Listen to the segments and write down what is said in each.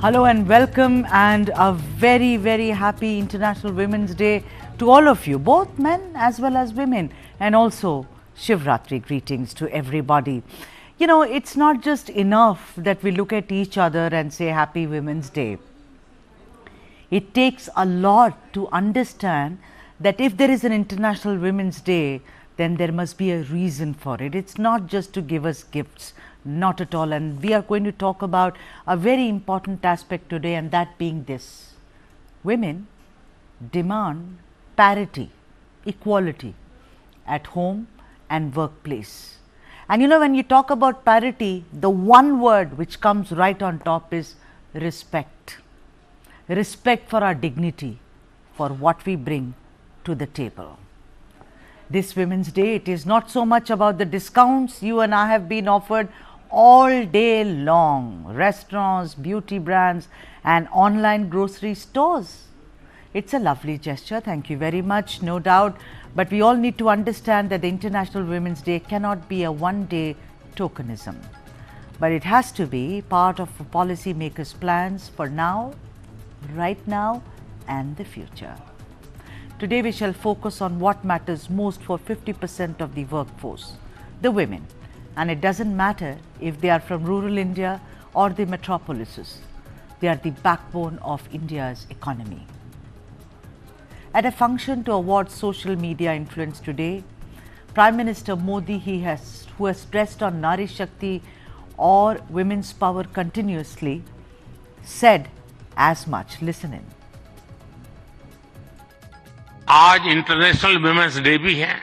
Hello and welcome, and a very happy International Women's Day to all of you, both men as well as women, and also Shivratri greetings to everybody. You know, it's not just enough that we look at each other and say Happy Women's Day. It takes a lot to understand that if there is an International Women's Day, then there must be a reason for it. It's not just to give us gifts, not at all. And we are going to talk about a very important aspect today, and that being this: women demand parity, equality at home and workplace. And you know, when you talk about parity, the one word which comes right on top is respect. Respect for our dignity, for what we bring to the table. This Women's Day, it is not so much about the discounts you and I have been offered all day long, restaurants, beauty brands and online grocery stores. It's a lovely gesture, thank you very much, no doubt, but we all need to understand that the International Women's Day cannot be a one-day tokenism, but it has to be part of policymakers' plans for now, right now and the future. Today we shall focus on what matters most for 50% of the workforce, the women. And it doesn't matter if they are from rural India or the metropolises. They are the backbone of India's economy. At a function to award social media influence today, Prime Minister Modi, who has stressed on Nari Shakti or women's power continuously, said as much. Listen in. आज international women's day भी है,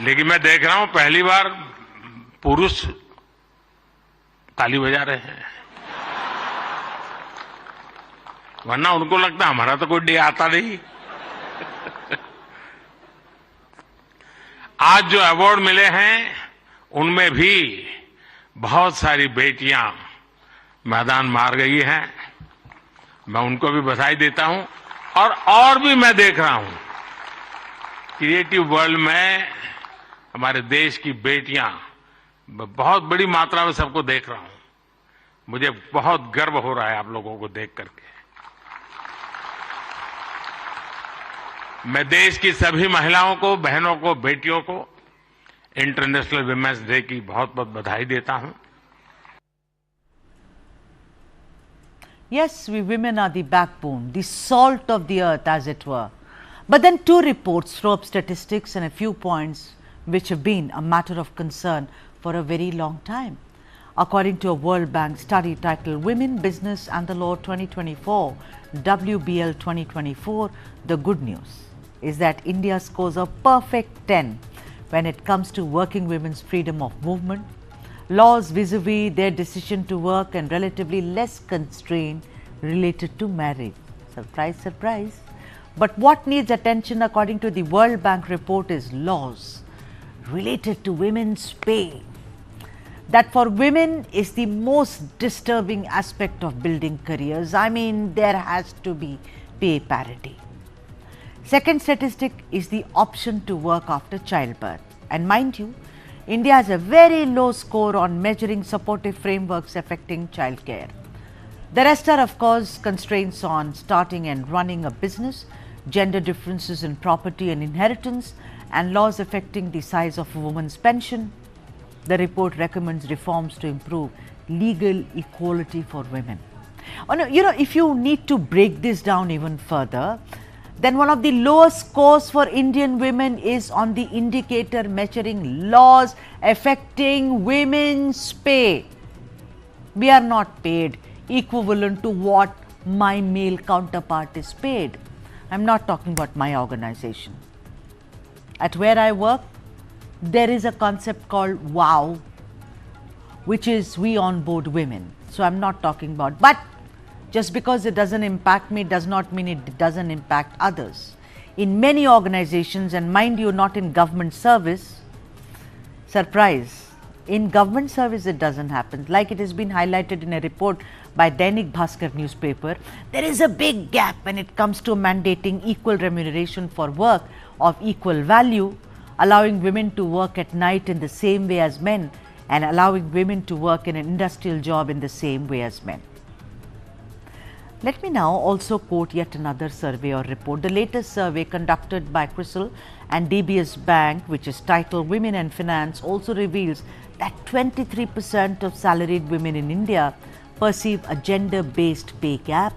लेकिन मैं देख रहा हूं पहली बार पुरुष ताली बजा रहे हैं, वरना उनको लगता हमारा तो कोई डे आता नहीं। आज जो अवार्ड मिले हैं उनमें भी बहुत सारी बेटियां मैदान मार गई हैं, मैं उनको भी बधाई देता हूं। और भी मैं देख रहा हूं क्रिएटिव वर्ल्ड में हमारे देश की बेटियां बहुत बड़ी मात्रा में, सबको देख रहा हूं, मुझे बहुत गर्व हो रहा है आप लोगों को देख करके। मैं देश की सभी महिलाओं को, बहनों को, बेटियों को इंटरनेशनल वुमेन्स डे की बहुत बहुत बधाई देता हूं। Yes, we women are the backbone, the salt of the earth, as it were. But then two reports throw up statistics and a few points which have been a matter of concern for a very long time. According to a World Bank study titled Women, Business and the Law 2024, WBL 2024, the good news is that India scores a perfect 10 when it comes to working women's freedom of movement, laws vis-a-vis their decision to work, and relatively less constraint related to marriage. Surprise, surprise. But what needs attention according to the World Bank report is laws related to women's pay. That for women is the most disturbing aspect of building careers. I mean, there has to be pay parity. Second statistic is the option to work after childbirth. And mind you, India has a very low score on measuring supportive frameworks affecting childcare. The rest are, of course, constraints on starting and running a business, gender differences in property and inheritance, and laws affecting the size of a woman's pension. The report recommends reforms to improve legal equality for women. You know, if you need to break this down even further, then one of the lowest scores for Indian women is on the indicator measuring laws affecting women's pay. We are not paid equivalent to what my male counterpart is paid. I'm not talking about my organization. At where I work, there is a concept called WOW, which is We Onboard Women. So I'm not talking about, but just because it doesn't impact me does not mean it doesn't impact others. In many organizations, and mind you, not in government service, surprise, in government service it doesn't happen. Like it has been highlighted in a report by Dainik Bhaskar newspaper, there is a big gap when it comes to mandating equal remuneration for work of equal value, allowing women to work at night in the same way as men, and allowing women to work in an industrial job in the same way as men. Let me now also quote yet another survey or report. The latest survey conducted by CRISIL and DBS Bank, which is titled Women and Finance, also reveals that 23% of salaried women in India perceive a gender-based pay gap,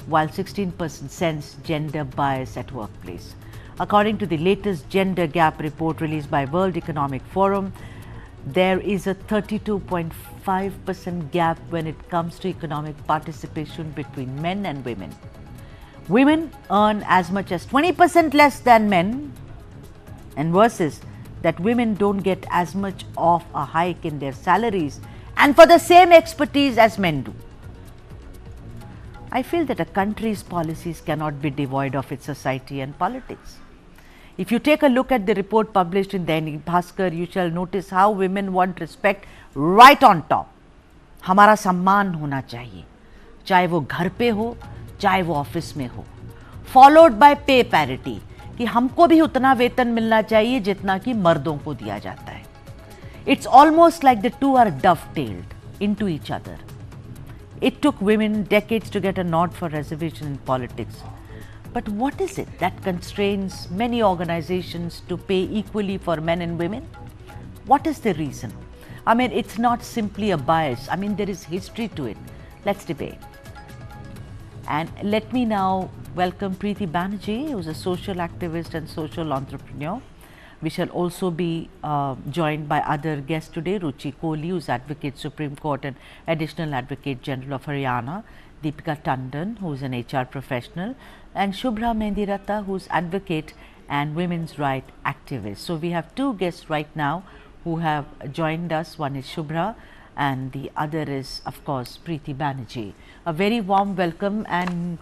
while 16% sense gender bias at workplace. According to the latest gender gap report released by World Economic Forum, there is a 32.5% gap when it comes to economic participation between men and women. Women earn as much as 20% less than men, and versus that women don't get as much of a hike in their salaries and for the same expertise as men do. I feel that a country's policies cannot be devoid of its society and politics. If you take a look at the report published in Dainik Bhaskar, you shall notice how women want respect right on top. हमारा सम्मान होना चाहिए, चाहे वो घर पे हो, चाहे वो ऑफिस में हो. Followed by pay parity, कि हमको भी उतना वेतन मिलना चाहिए जितना कि मर्दों को दिया जाता है. It's almost like the two are dovetailed into each other. It took women decades to get a nod for reservation in politics. But what is it that constrains many organizations to pay equally for men and women? What is the reason? I mean, it's not simply a bias. I mean, there is history to it. Let's debate. And let me now welcome Parity Banerjee, who is a social activist and social entrepreneur. We shall also be joined by other guests today, Ruchi Kohli, who is Advocate Supreme Court and Additional Advocate General of Haryana, Deepika Tandon, who is an HR professional, and Shubhra Mehndiratta, who is advocate and women's right activist. So we have two guests right now who have joined us. One is Shubhra and the other is, of course, Parity Banerjee. A very warm welcome, and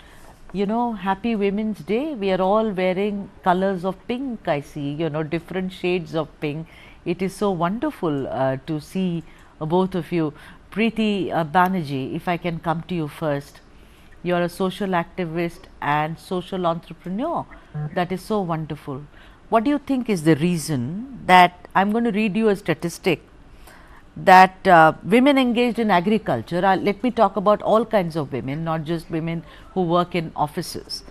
you know, happy Women's Day. We are all wearing colors of pink, I see, you know, different shades of pink. It is so wonderful to see both of you. Parity Banerjee, if I can come to you first. You are a social activist and social entrepreneur. That is so wonderful. What do you think is the reason that, I'm going to read you a statistic, that women engaged in agriculture, let me talk about all kinds of women, not just women who work in offices.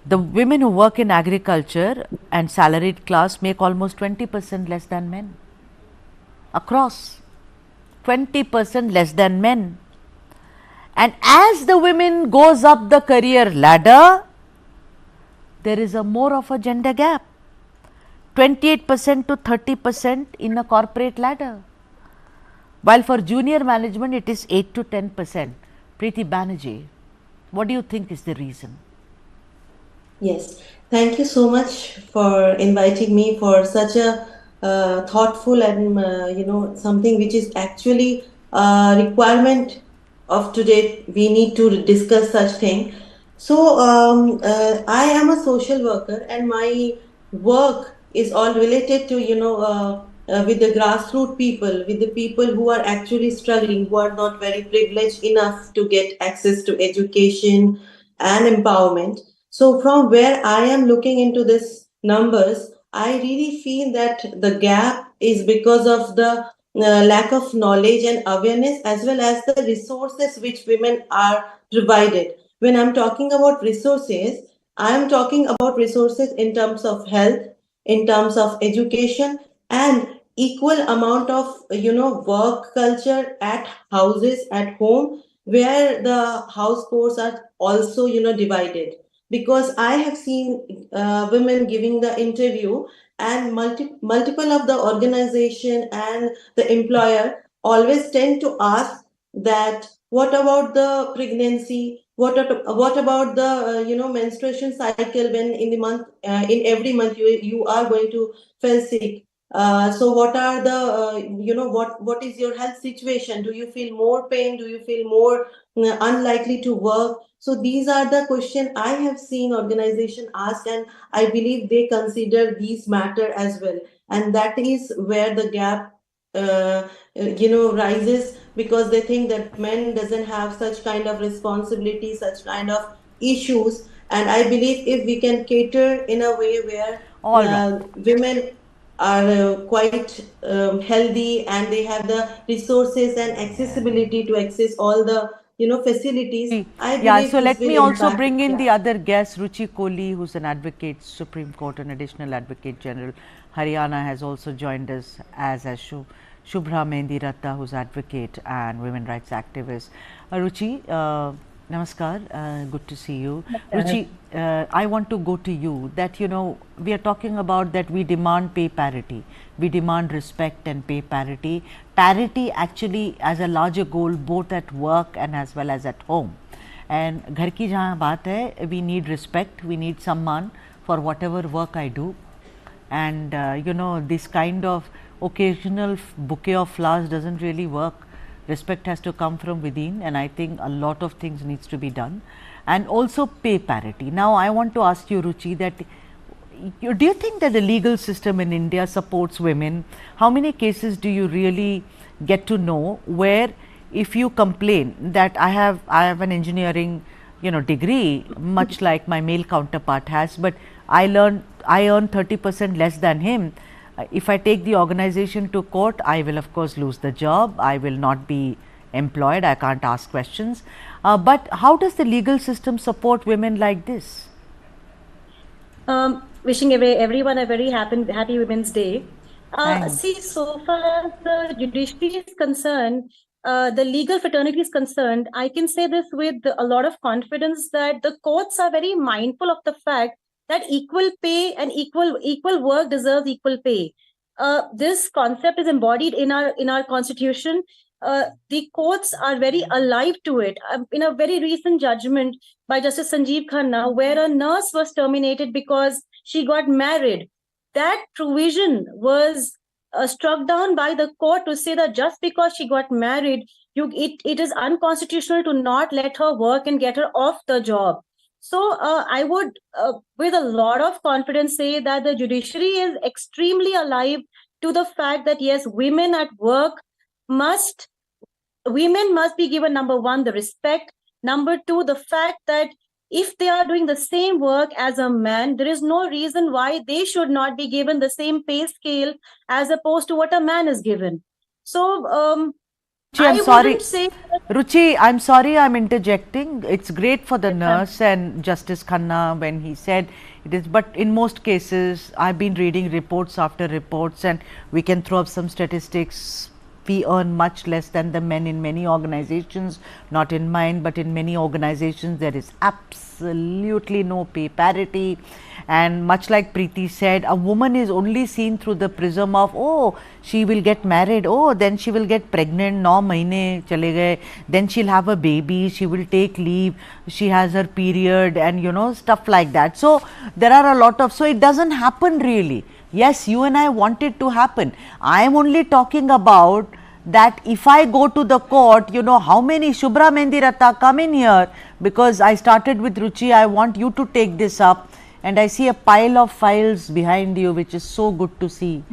The women who work in agriculture and salaried class make almost 20% less than men. Across 20% less than men. And as the women goes up the career ladder, there is a more of a gender gap, 28% to 30% in a corporate ladder, while for junior management it is 8 to 10%. Parity Banerjee, what do you think is the reason? Yes, thank you so much for inviting me for such a thoughtful and something which is actually a requirement of today. We need to discuss such thing. So I am a social worker, and my work is all related to with the grassroots people, with the people who are actually struggling, who are not very privileged enough to get access to education and empowerment. So from where I am looking into this numbers, I really feel that the gap is because of the lack of knowledge and awareness, as well as the resources which women are provided. When I'm talking about resources, I'm talking about resources in terms of health, in terms of education, and equal amount of work culture at houses, at home, where the house chores are also divided. Because I have seen women giving the interview, and multiple of the organization and the employer always tend to ask that what about the pregnancy, what about the menstruation cycle, when in the month in every month you are going to feel sick. So what are the what is your health situation? Do you feel more pain? Do you feel more unlikely to work? So these are the questions I have seen organization ask, and I believe they consider these matter as well. And that is where the gap rises, because they think that men doesn't have such kind of responsibility, such kind of issues. And I believe if we can cater in a way where women are quite healthy, and they have the resources and accessibility to access all the facilities, I Yeah, believe so this let will me also impact. bring in Yeah. the other guest, Ruchi Kohli, who's an advocate, Supreme Court, an additional advocate general. Haryana has also joined us, as Shubhra Mehendi Ratta, who's advocate and women rights activist. Ruchi, namaskar, good to see you. Ruchi, I want to go to you that, we are talking about that we demand pay parity, we demand respect and pay parity. Parity actually as a larger goal both at work and as well as at home. And घर की जहाँ बात है, we need respect, we need सम्मान for whatever work I do. And this kind of occasional bouquet of flowers doesn't really work. Respect has to come from within, and I think a lot of things needs to be done. And also pay parity. Now I want to ask you, Ruchi, that do you think that the legal system in India supports women? How many cases do you really get to know where if you complain that I have an engineering degree, much like my male counterpart has, but I earn 30% less than him. If I take the organization to court, I will of course lose the job, I will not be employed, I can't ask questions. But how does the legal system support women like this? Wishing everyone a very happy Women's Day. Thanks. See, so far as the judiciary is concerned, the legal fraternity is concerned, I can say this with a lot of confidence that the courts are very mindful of the fact that equal pay and equal work deserves equal pay. This concept is embodied in our constitution. The courts are very alive to it. In a very recent judgment by Justice Sanjeev Khanna, where a nurse was terminated because she got married, that provision was struck down by the court to say that just because she got married, it is unconstitutional to not let her work and get her off the job. So I would, with a lot of confidence, say that the judiciary is extremely alive to the fact that yes, must women must be given, number one, the respect, number two, the fact that if they are doing the same work as a man, there is no reason why they should not be given the same pay scale as opposed to what a man is given. So Ruchi, I'm I sorry. wouldn't say Ruchi, I'm sorry I'm interjecting. It's great for the nurse and Justice Khanna when he said it is, but in most cases, I've been reading reports after reports, and we can throw up some statistics. We earn much less than the men in many organizations, not in mine, but in many organizations, there is absolutely no pay parity. And much like Preeti said, a woman is only seen through the prism of, oh, she will get married, oh, then she will get pregnant, 9 mahine chale gaye, then she'll have a baby, she will take leave, she has her period, and stuff like that. So there are a lot of, so it doesn't happen really. Yes, you and I want it to happen. I am only talking about that if I go to the court, how many Shubhra Mehendi Ratta come in here, because I started with Ruchi, I want you to take this up. And I see a pile of files behind you, which is so good to see.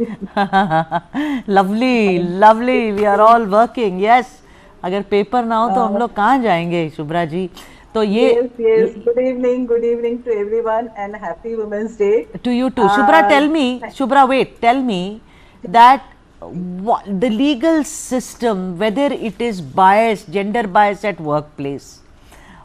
Lovely, lovely. We are all working. Yes. अगर paper ना हो तो हम लोग कहाँ जाएंगे, शुभ्रा जी? तो Yes. Good evening to everyone, and happy Women's Day. to you too. Shubhra, tell me, Shubhra, wait, tell me that the legal system, whether it is biased, gender bias at workplace,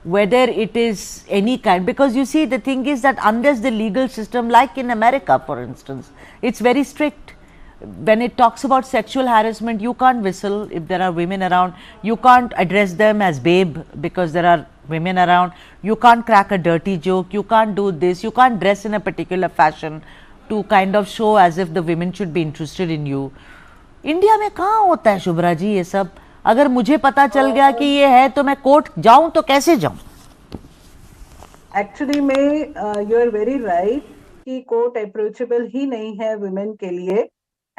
whether it is any kind, because you see the thing is that unless the legal system, like in America for instance, it's very strict. When it talks about sexual harassment, you can't whistle if there are women around, you can't address them as babe because there are women around, you can't crack a dirty joke, you can't do this, you can't dress in a particular fashion to kind of show as if the women should be interested in you. India में कहाँ होता है शुभ्रा जी ये सब? अगर मुझे पता चल गया कि ये है तो मैं कोर्ट जाऊं तो कैसे जाऊं? एक्चुअली में यू आर वेरी राइट कि कोर्ट अप्रोचेबल ही नहीं है वुमेन के लिए.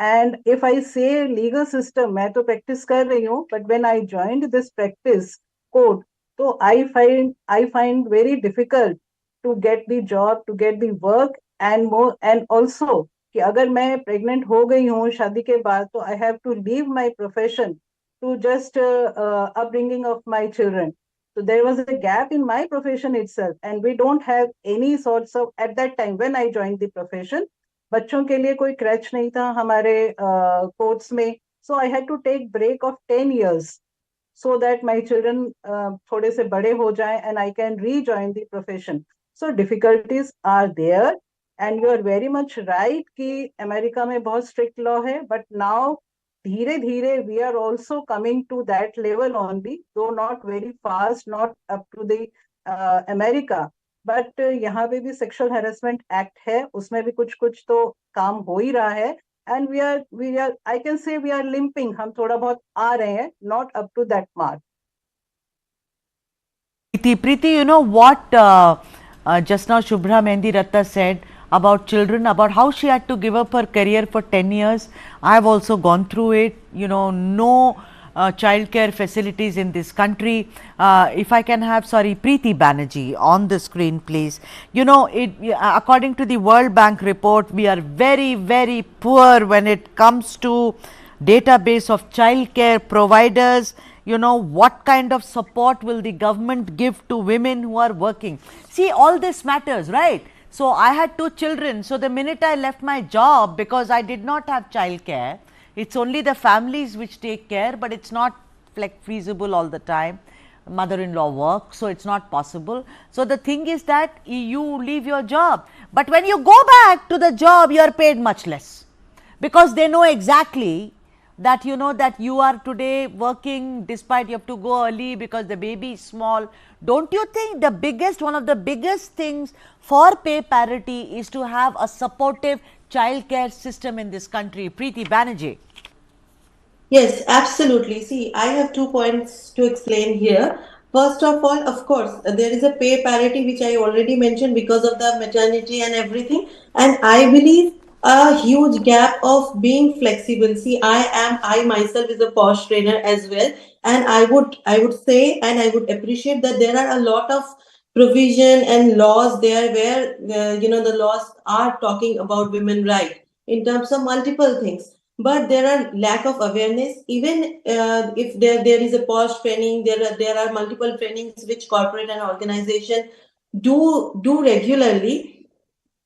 एंड इफ आई से लीगल सिस्टम, मैं तो प्रैक्टिस कर रही हूँ, but when I joined this practice court, तो I find very difficult to get the job, to get the work, and also कि अगर मैं प्रेग्नेंट हो गई हूँ शादी के बाद, तो I have to leave my profession to just upbringing of my children. So there was a gap in my profession itself, and we don't have any sorts of, at that time when I joined the profession, बच्चों के लिए कोई क्रैच नहीं था हमारे courts में. So I had to take break of 10 years so that my children थोड़े से बड़े हो जाएं and I can rejoin the profession. So difficulties are there and you are very much right कि अमेरिका में बहुत strict law है, but now धीरे धीरे we are also coming to that level only, though not very fast, not up to the America. But यहाँ पे भी sexual harassment act है, उसमें भी कुछ कुछ तो काम हो ही रहा है. And we are I can say we are limping, हम थोड़ा बहुत आ रहे हैं, not up to that mark. Preeti, you know what just now Shubhra Mendi Ratta said about children, about how she had to give up her career for 10 years. I have also gone through it, you know, no childcare facilities in this country. If I can have, sorry, Preeti Banerjee on the screen, please. You know, according to the World Bank report, we are very, very poor when it comes to database of childcare providers. You know, what kind of support will the government give to women who are working? See, all this matters, right? So I had 2 children. So the minute I left my job, because I did not have childcare, it's only the families which take care, but it's not like feasible all the time. Mother-in-law works, so it's not possible. So the thing is that you leave your job, but when you go back to the job, you are paid much less, because they know exactly that, you know, that you are today working despite you have to go early because the baby is small. Don't you think the biggest, one of the biggest things for pay parity is to have a supportive childcare system in this country? Preeti Banerjee. Yes, absolutely. See, I have 2 points to explain here. First of all, of course, there is a pay parity which I already mentioned because of the maternity and everything. And I believe a huge gap of being flexible. See, I myself is a posh trainer as well, and I would say, and I would appreciate that there are a lot of provision and laws there where the laws are talking about women right in terms of multiple things, but there are lack of awareness. Even if there is a posh training, there are multiple trainings which corporate and organization do regularly.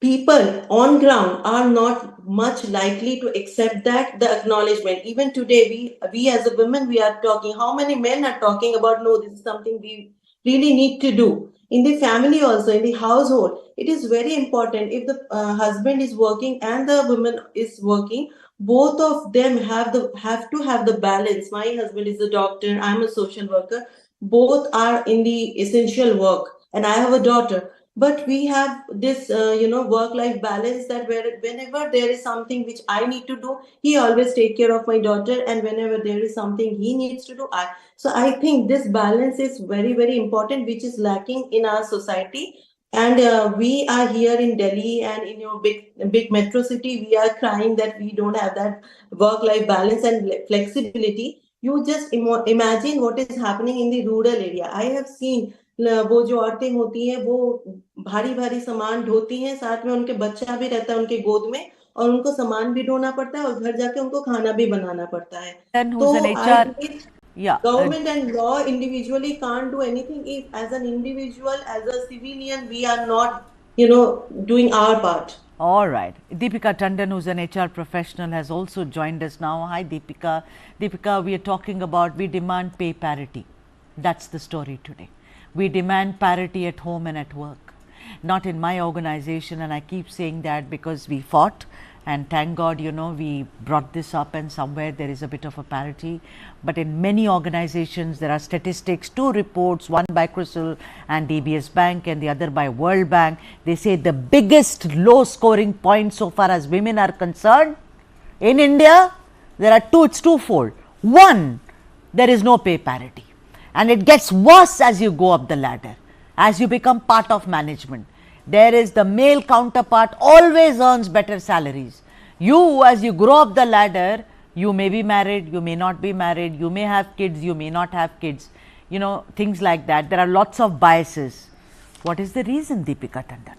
People on ground are not much likely to accept that the acknowledgement. Even today, we as a women, we are talking, how many men are talking about, no, this is something we really need to do. In the family also, in the household, it is very important. If the husband is working and the woman is working, both of them have to have the balance. My husband is a doctor, I'm a social worker, both are in the essential work, and I have a daughter. But we have this work life balance, that whenever there is something which I need to do, he always take care of my daughter, and whenever there is something he needs to do, I think this balance is very, very important, which is lacking in our society. And we are here in Delhi and in your big metro city, we are crying that we don't have that work life balance and flexibility. You just imagine what is happening in the rural area. I have seen वो जो औरतें होती हैं वो भारी भारी सामान ढोती हैं, साथ में उनके बच्चा भी रहता है उनके गोद में, और उनको सामान भी ढोना पड़ता है और घर जाके उनको खाना भी बनाना पड़ता है. Then who's तो an I HR? believe Yeah. government and law individually can't do anything if, as an individual, as a civilian, we are not, doing our part. All right. Deepika Tandon, who's an HR professional, has also joined us now. Hi, Deepika. Deepika, we are talking about, we demand pay parity. That's the story today. We demand parity at home and at work. Not in my organization, and I keep saying that because we fought, and thank God, we brought this up, and somewhere there is a bit of a parity. But in many organizations, there are statistics, 2 reports, one by CRISIL and DBS Bank and the other by World Bank. They say the biggest low scoring point so far as women are concerned in India, there are 2, it's twofold. One, there is no pay parity, and it gets worse as you go up the ladder, as you become part of management. There is the male counterpart always earns better salaries. You, as you grow up the ladder, you may be married, you may not be married, you may have kids, you may not have kids, things like that. There are lots of biases. What is the reason, Deepika Tandon?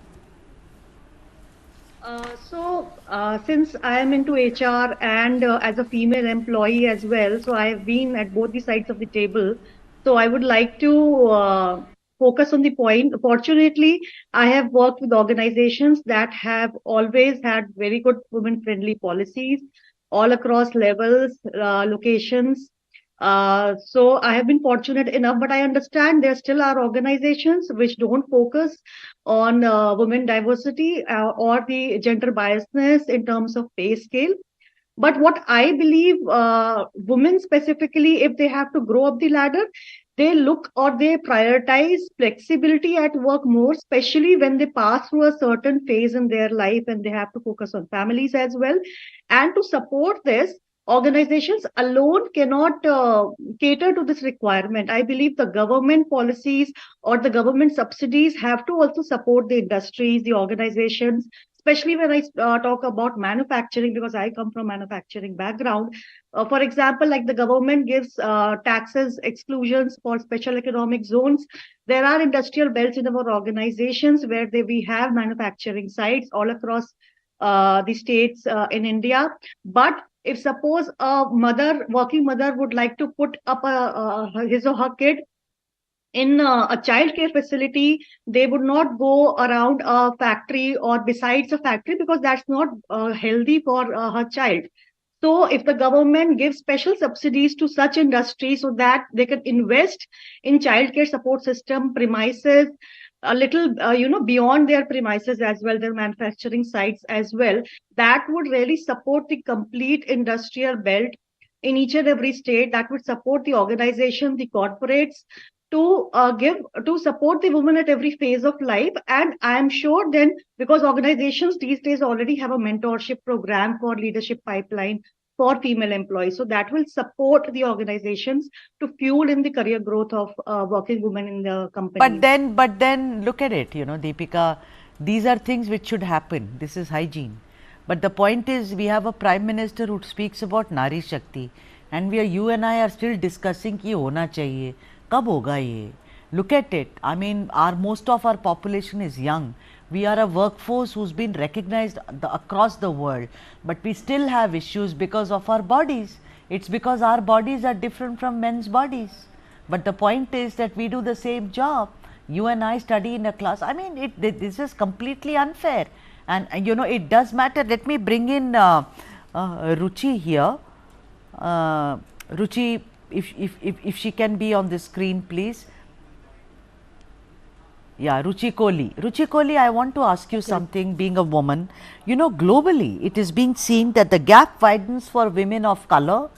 Since I am into HR and as a female employee as well, so I have been at both the sides of the table. So I would like to focus on the point. Fortunately, I have worked with organizations that have always had very good women-friendly policies all across levels, locations. So I have been fortunate enough, but I understand there still are organizations which don't focus on women diversity or the gender biasness in terms of pay scale. But what I believe, women specifically, if they have to grow up the ladder, they look or they prioritize flexibility at work more, especially when they pass through a certain phase in their life and they have to focus on families as well. And to support this, organizations alone cannot cater to this requirement. I believe the government policies or the government subsidies have to also support the industries, the organizations, especially when I talk about manufacturing, because I come from manufacturing background. For example, like the government gives taxes exclusions for special economic zones. There are industrial belts in our organizations where we have manufacturing sites all across the states in India. But if suppose a working mother would like to put up his or her kid in a child care facility, they would not go around a factory or besides a factory because that's not healthy for her child. So if the government gives special subsidies to such industries so that they can invest in childcare support system premises a little, beyond their premises as well, their manufacturing sites as well, that would really support the complete industrial belt in each and every state. That would support the organization, the corporates, to give to support the woman at every phase of life. And I am sure then, because organizations these days already have a mentorship program for leadership pipeline for female employees, so that will support the organizations to fuel in the career growth of working women in the company. But then look at it, you know, Deepika, these are things which should happen. This is hygiene. But the point is, we have a prime minister who speaks about Nari Shakti, and you and I are still discussing कि होना चाहिए, कब होगा ये? Look at it. I mean, most of our population is young. We are a workforce who's been recognized across the world, but we still have issues because of our bodies. It's because our bodies are different from men's bodies. But the point is that we do the same job. You and I study in a class. I mean, this is completely unfair. And you know, it does matter. Let me bring in Ruchi here. Ruchi, if she can be on the screen, please. Yeah, Ruchi Kohli. Ruchi Kohli, I want to ask you something, being a woman. You know, globally, it is being seen that the gap widens for women of color,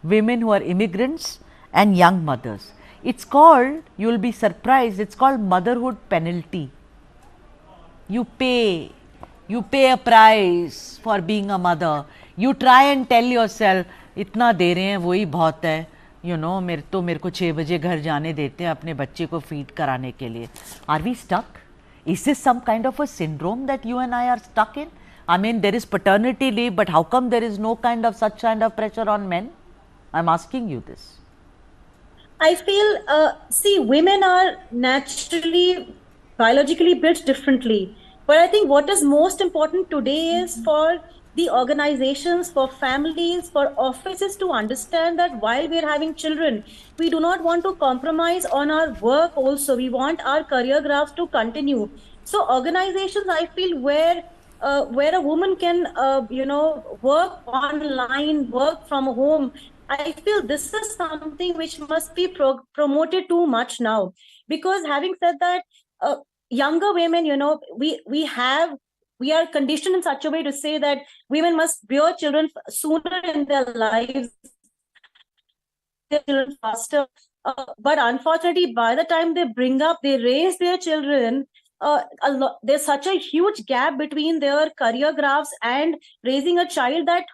women who are immigrants, and young mothers. It's called, you will be surprised, it's called motherhood penalty. You pay a price for being a mother. You try and tell yourself, इतना दे रहे हैं वही बहुत है, you know, मेरे को 6 बजे घर जाने देते हैं अपने बच्चे को फीड कराने के लिए. Are we stuck? Is this some kind of a syndrome that you and I are stuck in? I mean, there is paternity leave, but how come there is no such kind of pressure on men? I'm asking you this. I feel, see, women are naturally, biologically built differently. But I think what is most important today is for the organizations, for families, for offices to understand that while we're having children, we do not want to compromise on our work also. We want our career graphs to continue. So organizations, I feel, where a woman can, work online, work from home, I feel this is something which must be promoted too much now. Because having said that, younger women, you know, we are conditioned in such a way to say that women must bear children sooner in their lives, their children faster. But unfortunately, by the time they raise their children, there's such a huge gap between their career graphs and raising a child that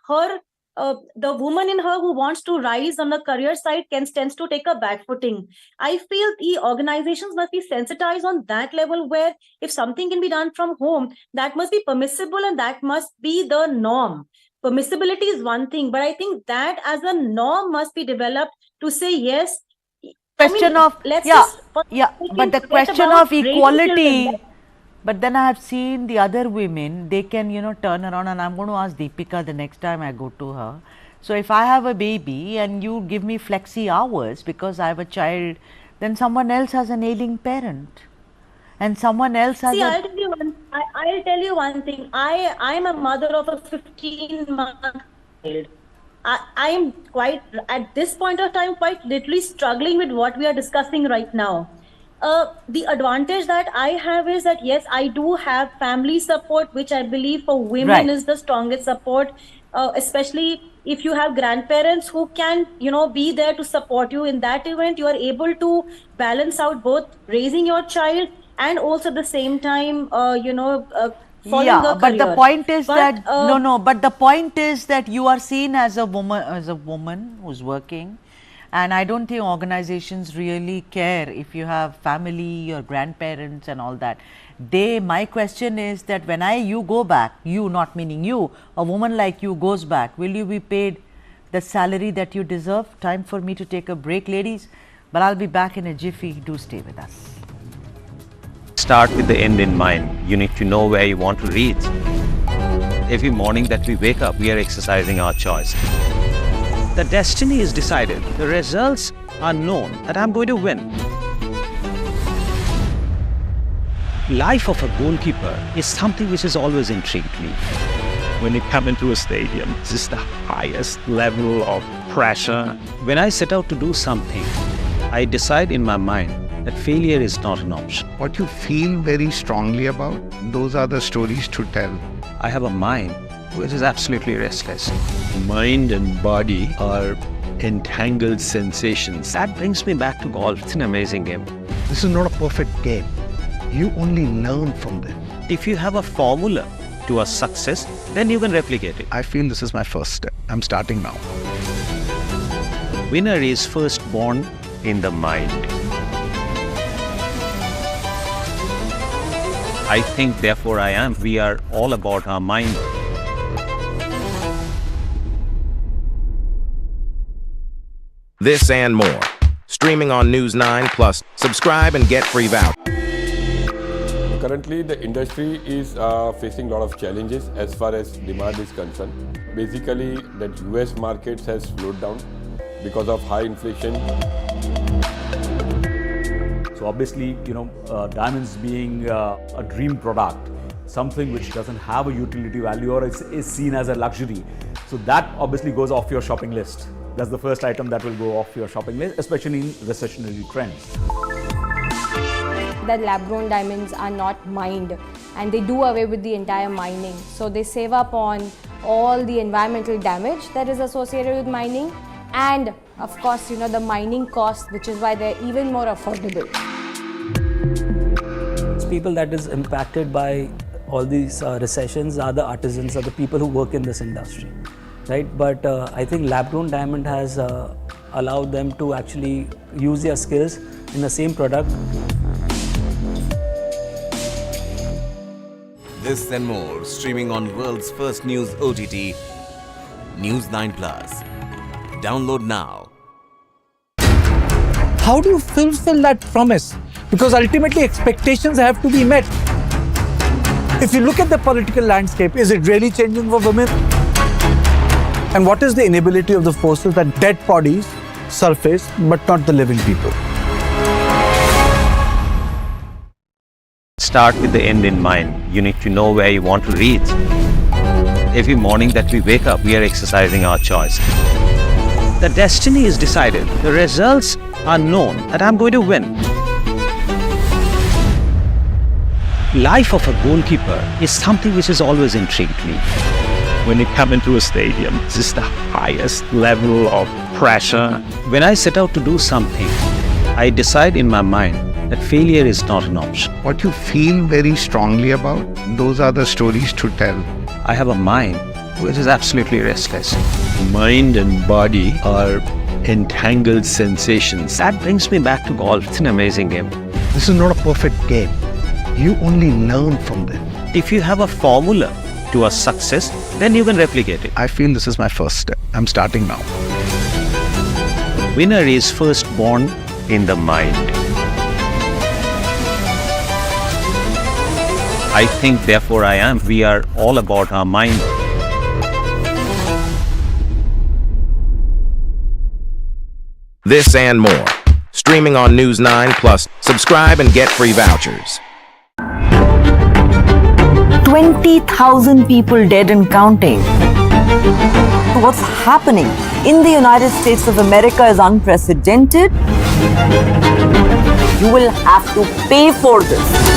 the woman in her who wants to rise on the career side tends to take a back footing. I feel the organizations must be sensitized on that level, where if something can be done from home, that must be permissible and that must be the norm. Permissibility is one thing, but I think that as a norm must be developed to say yes. But the question of equality. But then I have seen the other women, they can, you know, turn around, and I'm going to ask Deepika the next time I go to her. So if I have a baby and you give me flexi hours because I have a child then someone else has an ailing parent, and someone else has See, a. I'll tell you one thing. I'm a mother of a 15-month child. I'm quite, at this point of time, quite literally struggling with what we are discussing right now. The advantage that I have is that, yes, I do have family support, which I believe for women Right. is the strongest support, especially if you have grandparents who can, be there to support you in that event. You are able to balance out both raising your child and also at the same time, following Yeah, a but the career. point is But, that no, but the point is that you are seen as a woman who's working, and I don't think organizations really care if you have family or grandparents and all that. My question is that when you go back, you, not meaning you, a woman like you goes back, will you be paid the salary that you deserve? Time for me to take a break, ladies, but I'll be back in a jiffy. Do stay with us. Start with the end in mind. You need to know where you want to reach. Every morning that we wake up, we are exercising our choice. The destiny is decided. The results are known that I'm going to win. Life of a goalkeeper is something which has always intrigued me. When you come into a stadium, this is the highest level of pressure. When I set out to do something, I decide in my mind that failure is not an option. What you feel very strongly about, those are the stories to tell. I have a mind which is absolutely restless. Mind and body are entangled sensations. That brings me back to golf. It's an amazing game. This is not a perfect game. You only learn from them. If you have a formula to a success, then you can replicate it. I feel this is my first step. I'm starting now. Winner is first born in the mind. I think, therefore I am. We are all about our mind. This and more. Streaming on News9 Plus. Subscribe and get free vouchers. Currently, the industry is facing a lot of challenges as far as demand is concerned. Basically, that US markets has slowed down because of high inflation. So obviously, diamonds being a dream product, something which doesn't have a utility value or is seen as a luxury. So that obviously goes off your shopping list. That's the first item that will go off your shopping list, especially in recessionary trends. That lab-grown diamonds are not mined, and they do away with the entire mining. So they save up on all the environmental damage that is associated with mining, and of course, the mining cost, which is why they're even more affordable. People that is impacted by all these recessions are the artisans, are the people who work in this industry, right? But I think lab-grown diamond has allowed them to actually use their skills in the same product. This and more, streaming on world's first news OTT, News9 Plus. Download now. How do you fulfill that promise? Because ultimately expectations have to be met. If you look at the political landscape, is it really changing for women? And what is the inability of the forces that dead bodies surface but not the living people? Start with the end in mind. You need to know where you want to reach. Every morning that we wake up, we are exercising our choice. The destiny is decided. The results are known that I'm going to win. Life of a goalkeeper is something which has always intrigued me. When you come into a stadium, this is the highest level of pressure. When I set out to do something, I decide in my mind that failure is not an option. What you feel very strongly about, those are the stories to tell. I have a mind which is absolutely restless. Mind and body are entangled sensations. That brings me back to golf. It's an amazing game. This is not a perfect game. You only learn from them. If you have a formula to a success, then you can replicate it. I feel this is my first step. I'm starting now. Winner is first born in the mind. I think, therefore I am. We are all about our mind. This and more. streaming on News9 Plus. Subscribe and get free vouchers. 20,000 people dead and counting. What's happening in the United States of America is unprecedented. You will have to pay for this.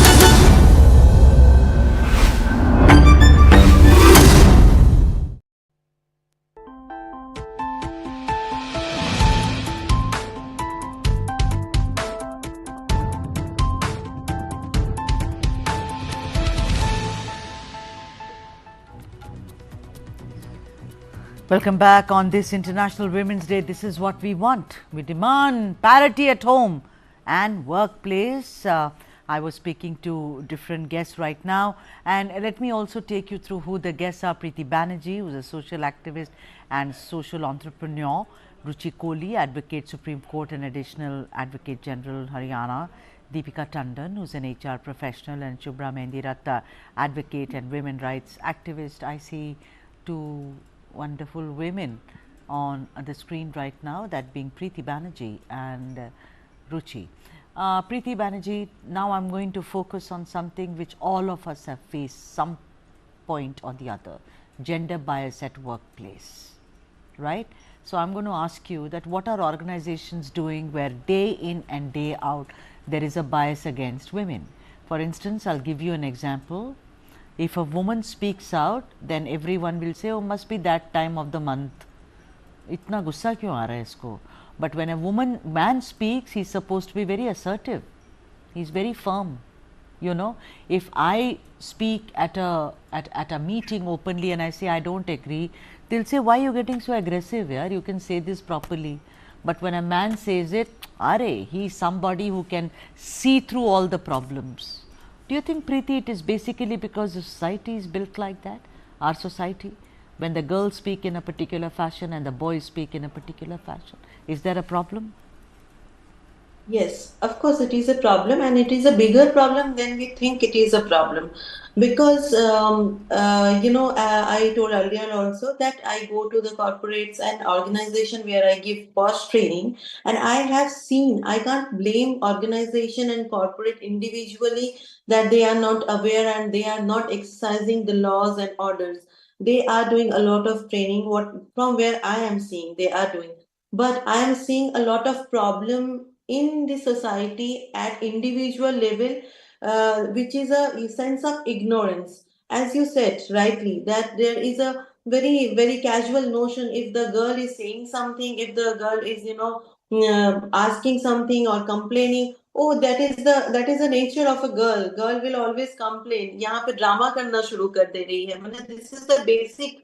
Welcome back on this International Women's Day. This is what we want. We demand parity at home and workplace. I was speaking to different guests right now, and let me also take you through who the guests are. Preeti Banerjee, who is a social activist and social entrepreneur. Ruchi Kohli, Advocate Supreme Court and Additional Advocate General Haryana. Deepika Tandon, who is an HR professional, and Shubhra Mehndiratta, Advocate and Women Rights Activist. I see two wonderful women on the screen right now, that being Preeti Banerjee and Ruchi. Preeti Banerjee, now I'm going to focus on something which all of us have faced some point or the other, gender bias at workplace, right? So I'm going to ask you that what are organizations doing where day in and day out there is a bias against women? For instance, I'll give you an example. If a woman speaks out, then everyone will say, oh, must be that time of the month. Itna gussa kyun aa raha hai isko? But when a man speaks, he's supposed to be very assertive. He's very firm. You know, if I speak at a meeting openly and I say I don't agree, they'll say, why are you getting so aggressive here? You can say this properly. But when a man says it, are he's somebody who can see through all the problems. Do you think, Preeti, it is basically because the society is built like that, our society, when the girls speak in a particular fashion and the boys speak in a particular fashion? Is there a problem? Yes, of course it is a problem, and it is a bigger problem than we think it is a problem. Because, I told earlier also that I go to the corporates and organization where I give post training, and I have seen, I can't blame organization and corporate individually that they are not aware and they are not exercising the laws and orders. They are doing a lot of training, what from where I am seeing they are doing. But I am seeing a lot of problem in the society at individual level, which is a sense of ignorance. As you said rightly, that there is a very, very casual notion. If the girl is saying something, if the girl is, asking something or complaining, oh, that is the nature of a girl. Girl will always complain. यहाँ पे drama करना शुरू कर दे रही है. मतलब this is the basic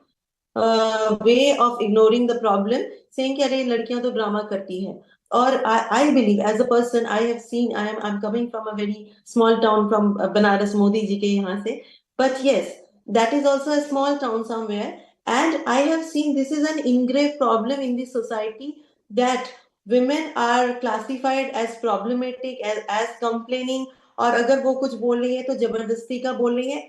way of ignoring the problem, saying कि अरे लड़कियां तो ड्रामा करती हैं. Or I believe, as a person, I have seen, I'm coming from a very small town from Banaras, Modi ji ke yahan se. But yes, that is also a small town somewhere. And I have seen this is an engraved problem in the society, that women are classified as problematic, as complaining, और अगर वो कुछ बोल रही है तो जबरदस्ती का बोल रही है.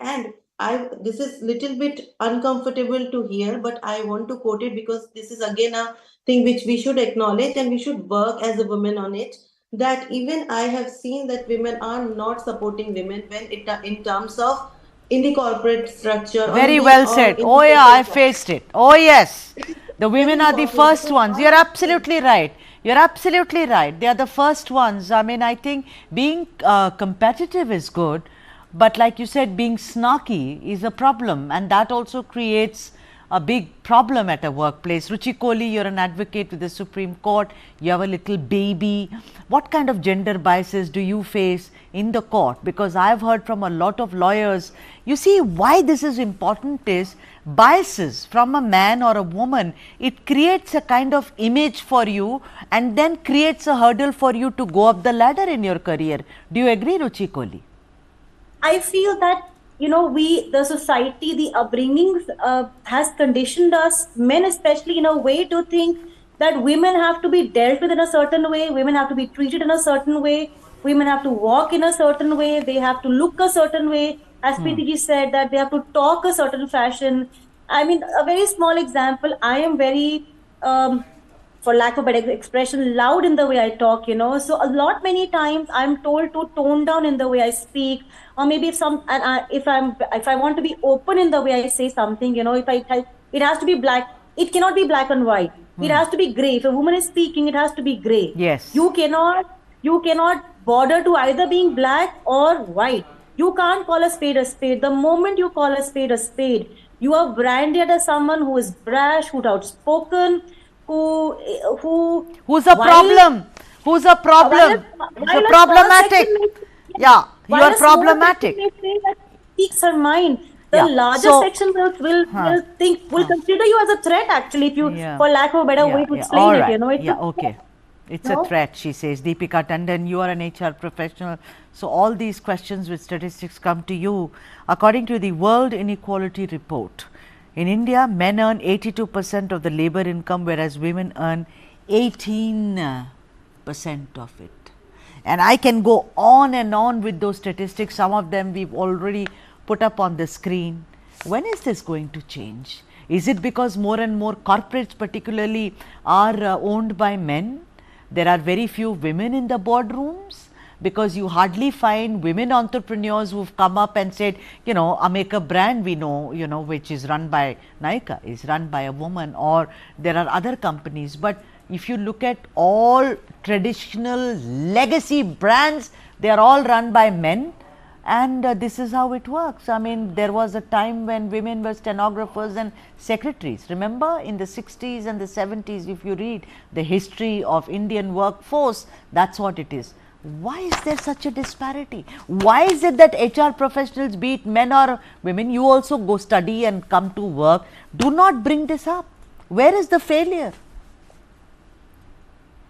And this is little bit uncomfortable to hear, but I want to quote it because this is again a thing which we should acknowledge and we should work as a woman on it. That even I have seen that women are not supporting women when it in terms of in the corporate structure. Very well said. Oh yeah, I faced it. Oh yes, the women are the first ones. You're absolutely right. You're absolutely right. They are the first ones. I mean, I think being competitive is good, but like you said, being snarky is a problem, and that also creates a big problem at a workplace. Ruchi Kohli, you're an advocate with the Supreme Court. You have a little baby. What kind of gender biases do you face in the court? Because I've heard from a lot of lawyers. You see, why this is important is biases from a man or a woman. It creates a kind of image for you and then creates a hurdle for you to go up the ladder in your career. Do you agree, Ruchi Kohli? I feel that, the society, the upbringings has conditioned us, men especially, in a way to think that women have to be dealt with in a certain way, women have to be treated in a certain way, women have to walk in a certain way, they have to look a certain way. As Preeti ji said, that they have to talk a certain fashion. I mean, a very small example, I am very for lack of better expression, loud in the way I talk, So a lot many times I'm told to tone down in the way I speak, or maybe if I want to be open in the way I say something, it has to be black. It cannot be black and white. It has to be gray. If a woman is speaking, it has to be gray. Yes. You cannot bother to either being black or white. You can't call a spade a spade. The moment you call a spade, you are branded as someone who is brash, who's outspoken, who's a problem? Who's a problem? Who's a problematic? Yeah, you are problematic. Speaks her mind. The larger section will consider you as a threat. Actually, if you, for lack of a better way to explain it, okay. It's a threat, she says. Deepika Tandon, you are an HR professional. So all these questions with statistics come to you. According to the World Inequality Report, in India, men earn 82% of the labor income, whereas women earn 18% of it. And I can go on and on with those statistics. Some of them we've already put up on the screen. When is this going to change? Is it because more and more corporates particularly are owned by men? There are very few women in the boardrooms, because you hardly find women entrepreneurs who've come up and said, a makeup brand we know, which is run by Nykaa, is run by a woman, or there are other companies. But if you look at all traditional legacy brands, they are all run by men. And this is how it works. I mean, there was a time when women were stenographers and secretaries. Remember, in the 60s and the 70s, if you read the history of Indian workforce, that's what it is. Why is there such a disparity? Why is it that HR professionals, be it men or women, you also go study and come to work, do not bring this up? Where is the failure?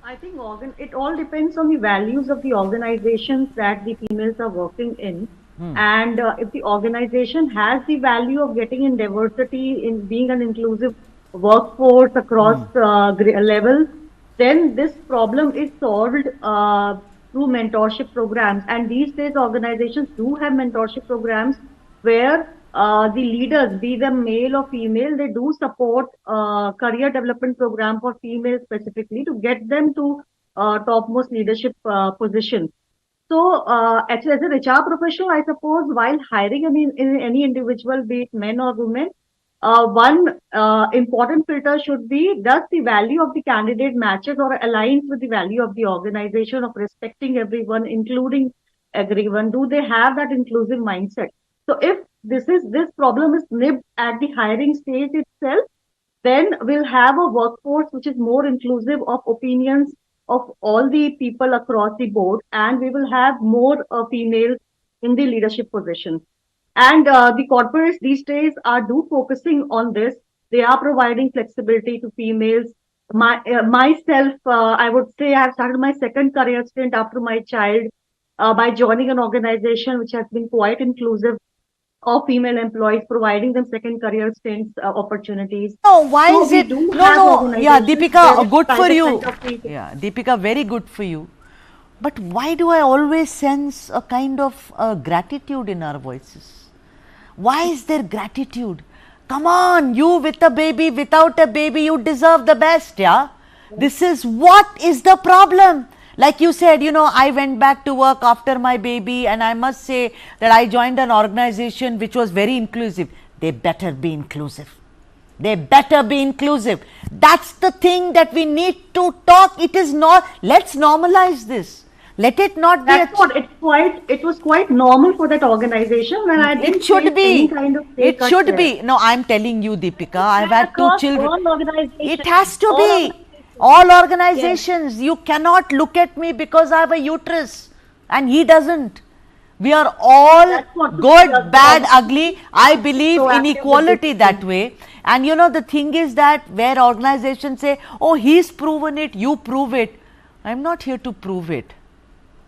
I think it all depends on the values of the organizations that the females are working in. And if the organization has the value of getting in diversity, in being an inclusive workforce across levels, then this problem is solved through mentorship programs. And these days organizations do have mentorship programs where the leaders, be them male or female, they do support career development program for females specifically to get them to topmost leadership positions. So actually, as an HR professional, I suppose while hiring any individual, be it men or women, one important filter should be, does the value of the candidate matches or aligns with the value of the organization of respecting everyone, including everyone? Do they have that inclusive mindset? So if this problem is nipped at the hiring stage itself, then we'll have a workforce which is more inclusive of opinions of all the people across the board, and we will have more females in the leadership positions. And the corporates these days are focusing on this. They are providing flexibility to females. Myself, I would say I have started my second career stint after my child by joining an organization which has been quite inclusive of female employees, providing them second career stints opportunities. No, why is it? Yeah, Deepika, good for you. Yeah, Deepika, very good for you. But why do I always sense a kind of gratitude in our voices? Why is there gratitude? Come on, you with a baby, without a baby, you deserve the best, yeah? This is what is the problem. Like you said, I went back to work after my baby, and I must say that I joined an organization which was very inclusive. They better be inclusive. They better be inclusive. That's the thing that we need to talk. It is not, let's normalize this. Let it not be. It was quite normal for that organization, and I didn't should be. Any kind of it should be. No, I'm telling you, Deepika, I've had 2 children. It has to be. All organizations, you cannot look at me because I have a uterus and he doesn't. We are all good, bad, ugly. I believe in equality that way. And the thing is that where organizations say, oh, he's proven it, you prove it. I'm not here to prove it.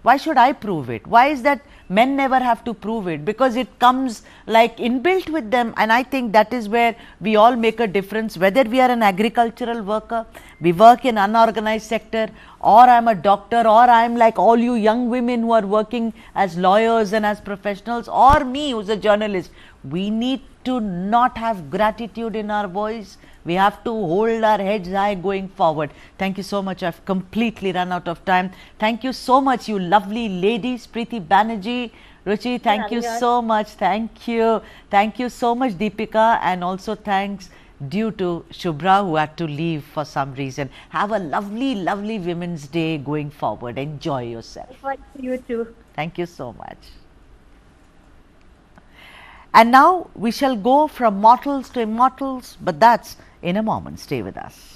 Why should I prove it? Why is that men never have to prove it? Because it comes like inbuilt with them, and I think that is where we all make a difference. Whether we are an agricultural worker, we work in unorganized sector, or I'm a doctor, or I'm like all you young women who are working as lawyers and as professionals, or me who's a journalist, we need to not have gratitude in our voice. We have to hold our heads high going forward. Thank you so much. I've completely run out of time. Thank you so much, you lovely ladies. Preeti Banerjee, Ruchi, thank you so much. Thank you. Thank you so much, Deepika, and also thanks due to Shubhra, who had to leave for some reason. Have a lovely, lovely Women's Day going forward. Enjoy yourself. You too. Thank you so much. And now we shall go from mortals to immortals, but that's in a moment. Stay with us.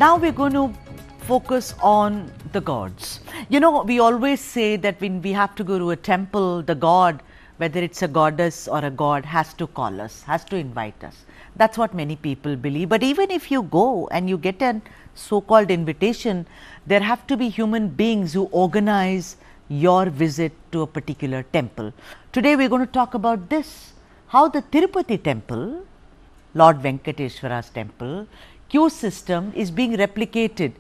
Now we're going to focus on the gods. You know, we always say that when we have to go to a temple, the god, whether it's a goddess or a god, has to call us, has to invite us. That's what many people believe. But even if you go and you get a so-called invitation, there have to be human beings who organize your visit to a particular temple. Today we're going to talk about this, how the Tirupati temple, Lord Venkateshwara's temple, queue system is being replicated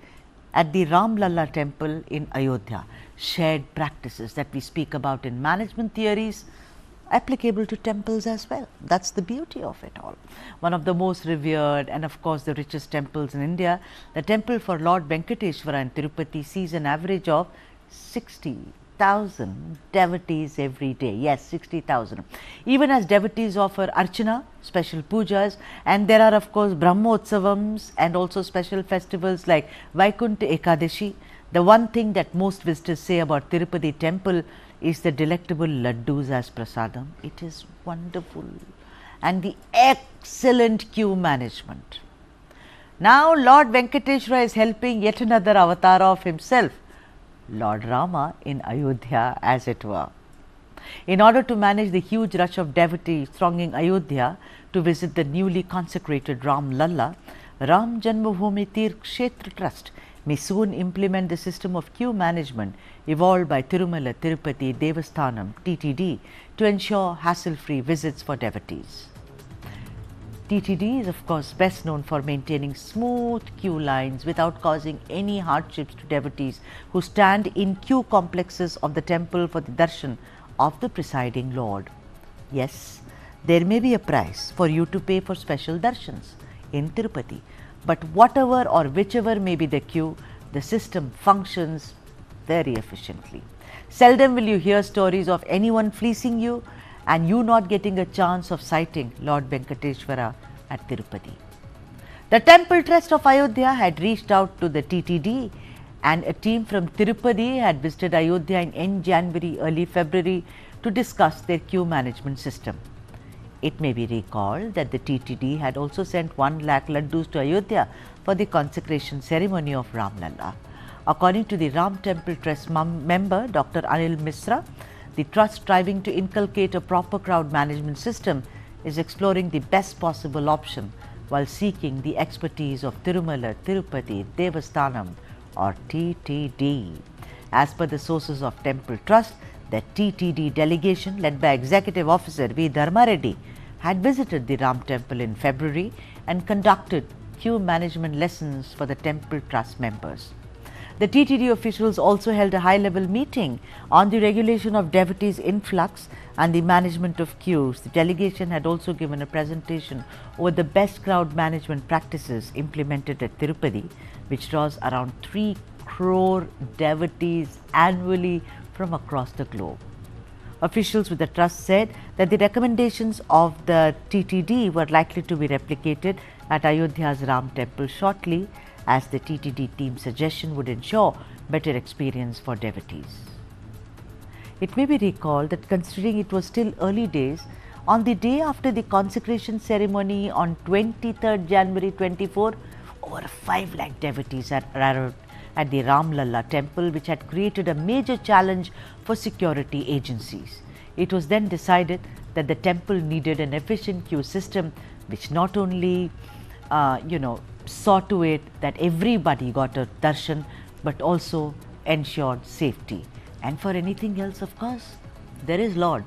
at the Ram Lalla temple in Ayodhya. Shared practices that we speak about in management theories applicable to temples as well. That's the beauty of it all. One of the most revered and of course the richest temples in India, the temple for Lord Venkateshwara in Tirupati sees an average of 60,000 devotees every day. Yes, 60,000. Even as devotees offer archana, special pujas, and there are of course Brahmotsavams and also special festivals like Vaikuntha Ekadashi. The one thing that most visitors say about Tirupati temple is the delectable laddus as prasadam. It is wonderful. And the excellent queue management. Now Lord Venkateshwara is helping yet another avatar of himself, Lord Rama in Ayodhya, as it were. In order to manage the huge rush of devotees thronging Ayodhya to visit the newly consecrated Ram Lalla, Ram Janmabhoomi Tirth Kshetra Trust may soon implement the system of queue management evolved by Tirumala Tirupati Devasthanam (TTD) to ensure hassle-free visits for devotees. TTD is of course best known for maintaining smooth queue lines without causing any hardships to devotees who stand in queue complexes of the temple for the darshan of the presiding Lord. Yes, there may be a price for you to pay for special darshans in Tirupati, but whatever or whichever may be the queue, the system functions very efficiently. Seldom will you hear stories of anyone fleecing you and you not getting a chance of sighting Lord Venkateshwara at Tirupati. The Temple Trust of Ayodhya had reached out to the TTD, and a team from Tirupati had visited Ayodhya in end January, early February to discuss their queue management system. It may be recalled that the TTD had also sent 1 lakh laddus to Ayodhya for the consecration ceremony of Ram Lalla. According to the Ram Temple Trust member Dr. Anil Misra, the trust, striving to inculcate a proper crowd management system, is exploring the best possible option while seeking the expertise of Tirumala Tirupati Devasthanam or TTD. As per the sources of Temple Trust, the TTD delegation led by Executive Officer V. Dharma Reddy had visited the Ram Temple in February and conducted queue management lessons for the Temple Trust members. The TTD officials also held a high-level meeting on the regulation of devotees' influx and the management of queues. The delegation had also given a presentation over the best crowd management practices implemented at Tirupati, which draws around 3 crore devotees annually from across the globe. Officials with the trust said that the recommendations of the TTD were likely to be replicated at Ayodhya's Ram Temple shortly, as the TTD team's suggestion would ensure better experience for devotees. It may be recalled that considering it was still early days, on the day after the consecration ceremony on 23rd January 24, over 5 lakh devotees arrived at the Ram Lalla temple, which had created a major challenge for security agencies. It was then decided that the temple needed an efficient queue system, which not only saw to it that everybody got a darshan, but also ensured safety. And for anything else, of course, there is Lord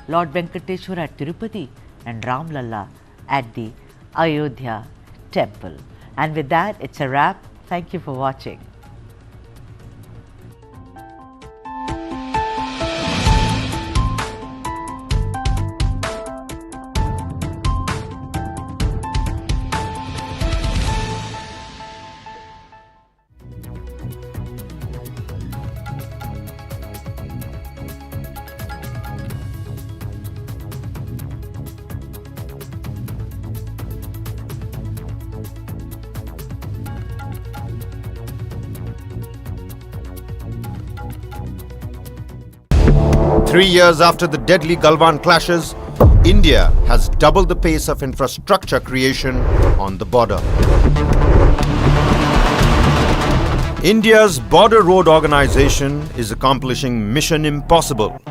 Venkateshwara at Tirupati and Ram Lalla at the Ayodhya temple. And with that, it's a wrap. Thank you for watching. Three years after the deadly Galwan clashes, India has doubled the pace of infrastructure creation on the border. India's Border Road Organization is accomplishing mission impossible